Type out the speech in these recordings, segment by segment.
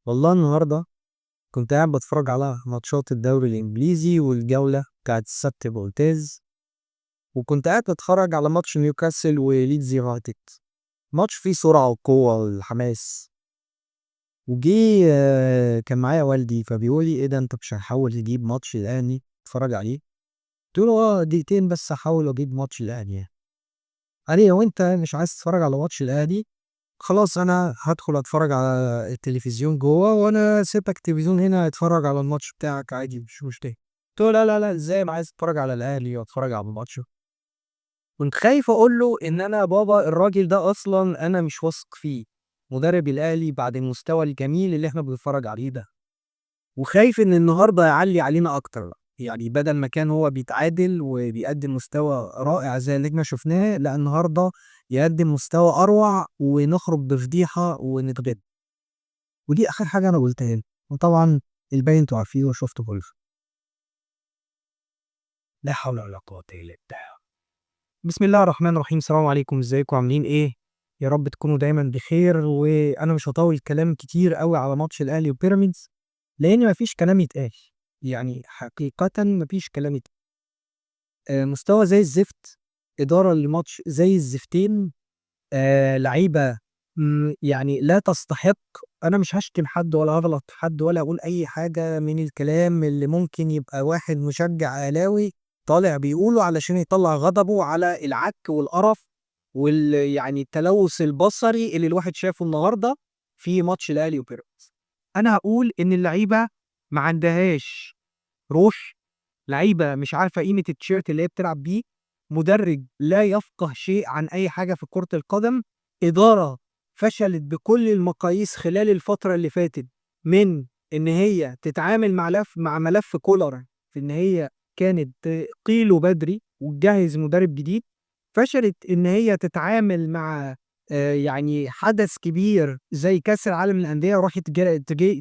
والله النهارده كنت قاعد باتفرج على ماتشات الدوري الانجليزي والجوله بتاعت السبت بولتيز، وكنت قاعد بتفرج على ماتش نيوكاسل وليدز يونايتد. ماتش فيه سرعه وقوه والحماس. وجي كان معايا والدي فبيقول لي ايه ده، انت مش هحاول تجيب ماتش الاهلي تتفرج عليه؟ قلت له اه دقيقتين بس هحاول اجيب ماتش الاهلي يعني. قال لي لو انت مش عايز تتفرج على ماتش الاهلي خلاص انا هدخل اتفرج على التلفزيون جوه، وانا سيبك التلفزيون هنا اتفرج على الماتش بتاعك عادي مش مشكله. قلت له لا لا لا، ازاي ما عايز اتفرج على الاهلي واتفرج على الماتش؟ كنت خايف اقول له ان انا بابا الراجل ده اصلا انا مش واثق فيه، مدرب الاهلي بعد المستوى الجميل اللي احنا بنتفرج عليه ده، وخايف ان النهارده يعلي علينا اكتر. يعني بدل ما كان هو بيتعادل وبيقدم مستوى رائع زي اللي احنا شفناه، لا النهارده يقدم مستوى اروع ونخرج بفضيحه ونتغلب. ودي آخر حاجة أنا قُلتها له، وطبعًا الباقي أنتم عارفينه وشُفتوا كُلّه. لا حول ولا قوة إلا بالله. بسم الله الرحمن الرحيم، السلام عليكم، إزيكم عاملين إيه؟ يا رب تكونوا دايمًا بخير، وأنا مش هاطوّل كلام كتير أوي على ماتش الأهلي وبيراميدز، لإن ما فيش كلام يتقال، يعني حقيقةً ما فيش كلام يتقال. مستوى زي الزفت، إدارة لماتش زي الزفتين، لعيبة يعني لا تستحق. أنا مش هاشتم حد ولا هاغلط في حد ولا أقول أي حاجة من الكلام اللي ممكن يبقى واحد مشجع أهلاوي طالع بيقوله علشان يطلّع غضبه على العك والقرف يعني التلوث البصري اللي الواحد شافه النهارده في ماتش الأهلي وبيراميدز. أنا هاقول إن اللعيبة ما عندهاش روح، لعيبة مش عارفة قيمة التيشيرت اللي هي بتلعب بيه، مدرب لا يفقه شيء عن أي حاجة في كرة القدم، إدارة فشلت بكل المقاييس خلال الفترة اللي فاتت، من إن هي تتعامل مع ملف كولر في إن هي كانت تقيله بدري وتجهّز مدرب جديد، فشلت إن هي تتعامل مع يعني حدث كبير زي كأس العالم للأندية وراحت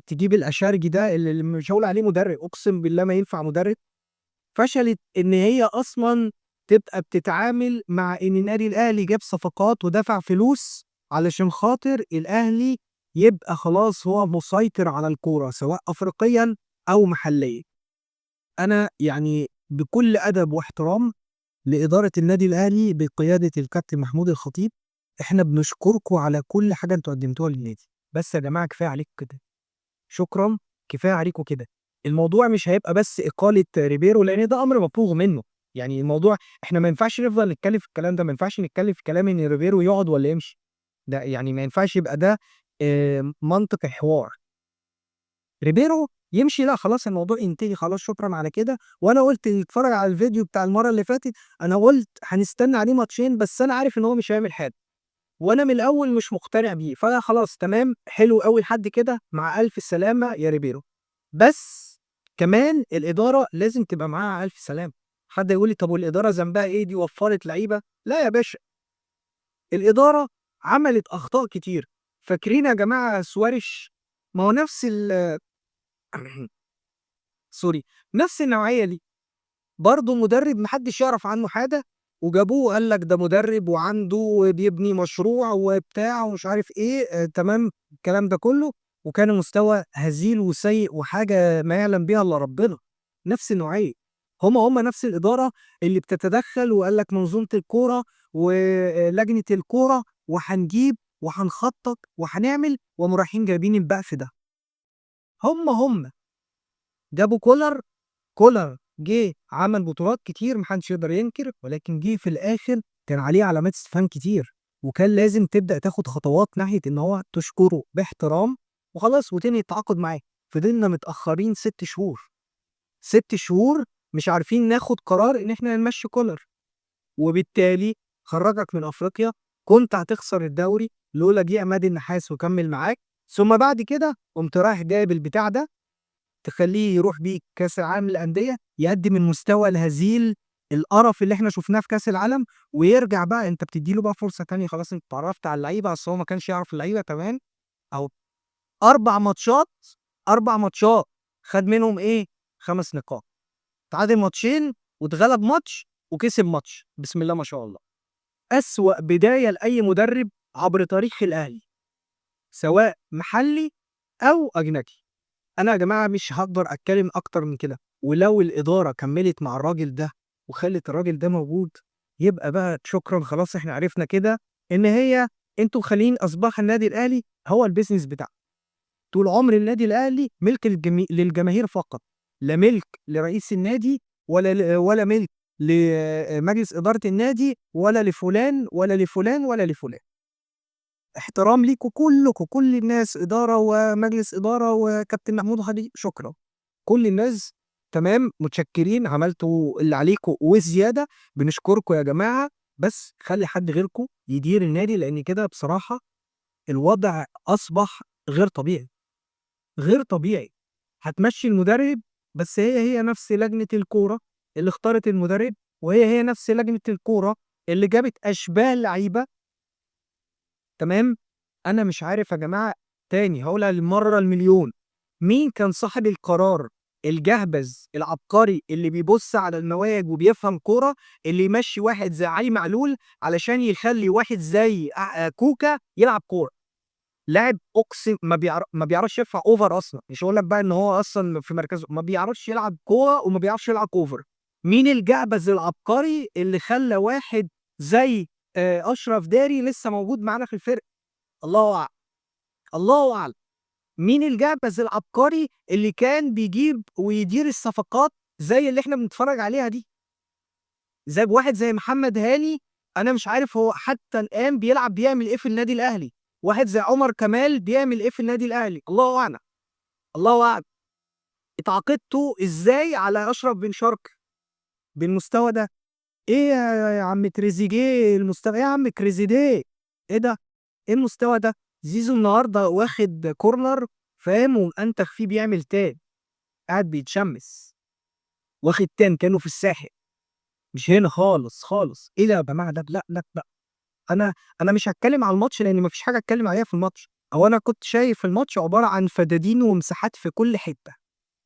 تجيب الأشارجي ده اللي مش هاقول عليه مدرب، أقسم بالله ما ينفع مدرب. فشلت إن هي أصلًا تبقى بتتعامل مع إن النادي الأهلي جاب صفقات ودفع فلوس علشان خاطر الأهلي يبقى خلاص هو مسيطر على الكورة سواء أفريقيًا أو محليًا. أنا يعني بكل أدب واحترام لإدارة النادي الأهلي بقيادة الكابتن محمود الخطيب، إحنا بنشكركم على كل حاجة أنتم قدمتوها للنادي، بس يا جماعة كفاية عليكم كده. شكرًا، كفاية عليكم كده. الموضوع مش هيبقى بس إقالة ريبيرو لإن ده أمر مفروغ منه، يعني الموضوع إحنا ما ينفعش نفضل نتكلم في الكلام ده، ما ينفعش نتكلم في كلام إن ريبيرو يقعد والّا يمشي، ده يعني ما ينفعش يبقى ده منطق الحوار. ريبيرو يمشي لأ خلاص الموضوع ينتهي خلاص شكرًا على كده، وأنا قُلت اللي اتفرج على الفيديو بتاع المرّة اللي فاتت، أنا قُلت هنستنى عليه ماتشين بس أنا عارف إن هو مش هيعمل حاجة. وأنا من الأول مش مقتنع بيه، فأنا خلاص تمام، حلو أوي لحد كده، مع ألف سلامة يا ريبيرو. بس كمان الإدارة لازم تبقى معاها ألف سلامة. حد يقول لي طب والإدارة ذنبها إيه دي وفّرت لعيبة؟ لا يا باشا، الإدارة عملت أخطاء كتير. فاكرين يا جماعة سواريش؟ ما هو نفس سوري، نفس النوعية دي. برضه مدرب ما حدش يعرف عنه حاجة، وجابوه قال لك ده مدرب وعنده بيبني مشروع وبتاع ومش عارف إيه، تمام الكلام ده كله، وكان المستوى هزيل وسيء وحاجة ما يعلم بيها إلا ربنا. نفس النوعية، هم نفس الإدارة اللي بتتدخل وقال لك منظومة الكورة ولجنة الكورة وهنجيب وهنخطط وهنعمل، وقاموا رايحين جايبين البقف ده. هم جابوا كولر جه عمل بطولات كتير ما حدش يقدر ينكر، ولكن جه في الآخر كان عليه علامات استفهام كتير، وكان لازم تبدأ تاخد خطوات ناحية إن هو تشكره باحترام وخلاص وتنهي التعاقد معاه. فضلنا متأخرين 6 شهور، 6 شهور مش عارفين ناخد قرار إن إحنا نمشّي كولر، وبالتالي خرّجك من أفريقيا، كنت هتخسر الدوري لولا جه عماد النحاس وكمّل معاك، ثم بعد كده قمت رايح جايب البتاع ده تخلّيه يروح بيك كأس العالم للأندية، يقدّم المستوى الهزيل، القرف اللي إحنا شُفناه في كأس العالم، ويرجع بقى أنت بتدّي له بقى فرصة تانية خلاص أنت اتعرّفت على اللعيبة، أصل هو ما كانش يعرف اللعيبة كمان، أهو 4 ماتشات، 4 ماتشات خَد منهم إيه، 5 نقاط، تعادل ماتشين واتغلب ماتش وكسب ماتش، بسم الله ما شاء الله. أسوأ بداية لأي مدرب عبر تاريخ الأهلي، سواء محلي أو أجنبي. أنا يا جماعة مش هاقدر أتكلم أكتر من كده، ولو الإدارة كمّلت مع الراجل ده وخلّت الراجل ده موجود، يبقى بقى شكرًا خلاص إحنا عرفنا كده إن أنتم مخلّيين أصبح النادي الأهلي هو الbusiness بتاعكم. طول عمر النادي الأهلي ملك للجماهير فقط، لا ملك لرئيس النادي ولا ملك لمجلس إدارة النادي ولا لفلان ولا لفلان ولا لفلان. احترام ليكم كلكم، كل الناس إدارة ومجلس إدارة وكابتن محمود وحضرتك شكرًا. كل الناس تمام، متشكرين، عملتوا اللي عليكم وزيادة، بنشكركم يا جماعة، بس خلّي حد غيركم يدير النادي، لإن كده بصراحة الوضع أصبح غير طبيعي، غير طبيعي. هتمشّي المدرب، بس هي نفس لجنة الكورة اللي اختارت المدرب، وهي نفس لجنة الكورة اللي جابت أشبال لعيبة. تمام. أنا مش عارف يا جماعة، تاني هاقولها للمرّة المليون، مين كان صاحب القرار الجهبذ العبقري اللي بيبُص على المواهب وبيفهم كورة، اللي يمشّي واحد زي علي معلول علشان يخلّي واحد زي كوكا يلعب كورة؟ لاعب أقسم ما بيعرفش يرفع over أصلًا، مش هاقول لك بقى إن هو أصلًا في مركزه، ما بيعرفش يلعب كورة وما بيعرفش يلعب over. مين الجعبذ العبقري اللي خلّى واحد زي أشرف داري لسه موجود معانا في الفرقة؟ الله أعلم، الله أعلم. مين الجعبذ العبقري اللي كان بيجيب ويدير الصفقات زي اللي إحنا بنتفرّج عليها دي؟ زي واحد زي محمد هاني، أنا مش عارف هو حتى الآن بيعمل إيه في النادي الأهلي. واحد زي عمر كمال بيعمل إيه في النادي الأهلي؟ الله أعلم، الله أعلم. اتعاقدتوا إزاي على أشرف بن شرقي بالمستوى ده؟ إيه يا عم تريزيجيه المستوى، إيه يا عم كريزيديه، إيه ده؟ إيه المستوى ده؟ زيزو النهارده واخد كورنر فاهم، ومأنتخ فيه بيعمل تان، قاعد بيتشمس، واخد تان كأنه في الساحل، مش هنا خالص، خالص. إيه ده يا جماعة ده؟ لأ، لأ، لأ. أنا أنا مش هاتكلم على الماتش لإن ما فيش حاجة أتكلم عليها في الماتش. هو أنا كنت شايف الماتش عبارة عن فدادين ومساحات في كل حتة،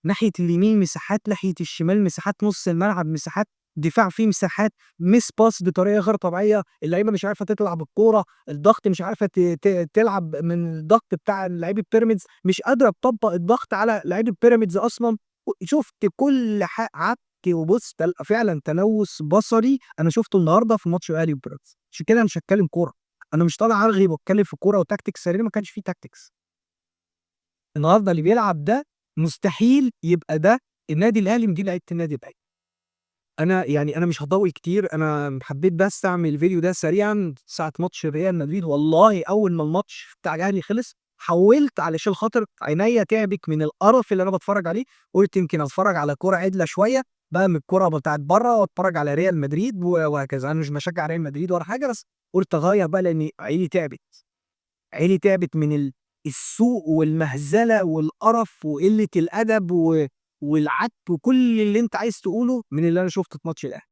ناحية اليمين مساحات، ناحية الشمال مساحات، نُص الملعب مساحات، دفاع فيه مساحات، miss pass بطريقة غير طبيعية، اللعيبة مش عارفة تطلع بالكورة، الضغط مش عارفة ت ت تلعب من الضغط بتاع لعيبة بيراميدز، مش قادرة تطبّق الضغط على لعيبة بيراميدز أصلًا. شُفت كل عَك وبُص فعلًا تلوث بصري أنا شُفته النهارده في ماتش الأهلي وبيراميدز، عشان كده أنا مش هاتكلم كورة، أنا مش طالع أرغي واتكلم في الكورة وtactics لإن ما كانش في tactics. النهارده اللي بيلعب ده مستحيل يبقى ده النادي الأهلي مدير لعيبة النادي الأهلي. أنا مش هاطوّل كتير، أنا حبيت بس أعمل الفيديو ده سريعًا ساعة ماتش ريال مدريد. والله أول ما الماتش بتاع الأهلي خلص حوّلت علشان خاطر عينيّا تعبت من القرف اللي أنا باتفرّج عليه، قُلت يمكن أتفرّج على كورة عدلة شوية بقى من الكورة بتاعة برّه وأتفرّج على ريال مدريد وهكذا. أنا مش باشجع ريال مدريد ولا حاجة، بس قُلت أغيّر بقى لإن عيني تعبت. عيني تعبت من السوء والمهزلة والقرف وقلة الأدب والعك وكل اللي أنت عايز تقوله من اللي أنا شُفته في ماتش الأهلي.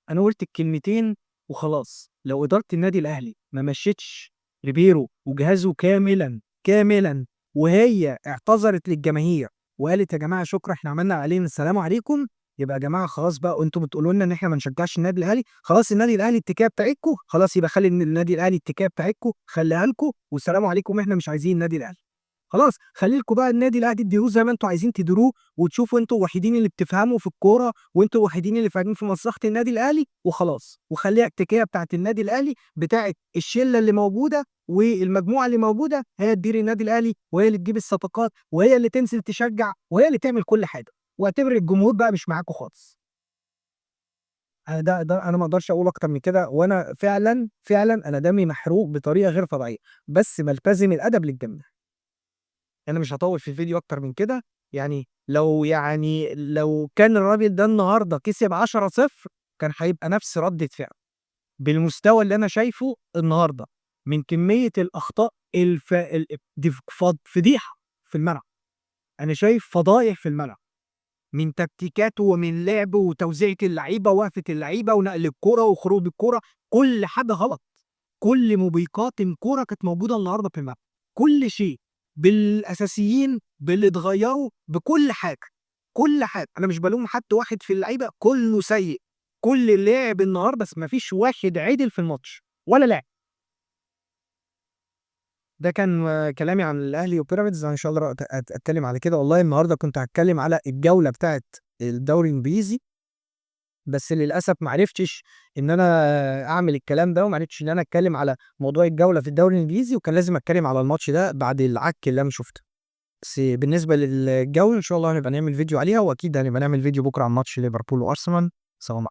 أنا قُلت الكلمتين وخلاص. لو إدارة النادي الأهلي ما مشّيتش ريبيرو وجهازه كاملًا، كاملًا، وهي اعتذرت للجماهير وقالت يا جماعة شكرًا إحنا عملنا اللي علينا السلام عليكم، يبقى يا جماعة خلاص بقى وأنتم بتقولوا لنا إن إحنا ما نشجعش النادي الأهلي، خلاص النادي الأهلي التكية بتاعتكم، خلاص يبقى خلّي النادي الأهلي التكية بتاعتكم خلّيها لكم والسلام عليكم إحنا مش عايزين النادي الأهلي. خلاص خلّي لكم بقى النادي الأهلي تديروه زي ما أنتم عايزين تديروه، وتشوفوا أنتم الوحيدين اللي بتفهموا في الكورة، وأنتم الوحيدين اللي فاهمين في مصلحة النادي الأهلي وخلاص، وخلّيها التكية بتاعة النادي الأهلي بتاعة الشلة اللي موجودة والمجموعة اللي موجودة هي تدير النادي الأهلي، وهي اللي تجيب الصفقات، وهي اللي تنزل تشجّع، وهي اللي تعمل كل حاجة، واعتبر الجمهور بقى مش معاكم خالص. ده أنا ما أقدرش أقول أكتر من كده، وأنا فعلًا، فعلًا أنا دمي محروق بطريقة غير طبيعية، بس بالتزم الأدب للجميع. أنا مش هاطوّل في الفيديو أكتر من كده، لو كان الراجل ده النهارده كسب 10-0 كان هيبقى نفس ردة فعله، بالمستوى اللي أنا شايفه النهارده، من كمية الأخطاء الف ال دف فض فضيحة في الملعب. أنا شايف فضايح في الملعب، من تكتيكاته ومن لعبه وتوزيعة اللعيبة ووقفة اللعيبة ونقل الكورة وخروج الكورة، كل حاجة غلط. كل موبقات الكورة كانت موجودة النهارده في الملعب، كل شيء، بالأساسيين، باللي اتغيّروا، بكل حاجة، كل حاجة. أنا مش بالوم حتى واحد في اللعيبة، كله سيء، كل اللي لعب النهارده بس ما فيش واحد عِدِل في الماتش ولا لاعب. ده كان كلامي عن الأهلي وبيراميدز. أنا إن شاء الله أتكلم على كده. والله النهارده كنت هاتكلم على الجولة بتاعة الدوري الإنجليزي، بس للأسف ما عرفتش إن أنا أعمل الكلام ده، وما عرفتش إن أنا أتكلم على موضوع الجولة في الدوري الإنجليزي، وكان لازم أتكلم على الماتش ده بعد العك اللي أنا شُفته. بس بالنسبة للجولة إن شاء الله هنبقى نعمل فيديو عليها، وأكيد هنبقى نعمل فيديو بكرة عن ماتش ليفربول وأرسنال. سلام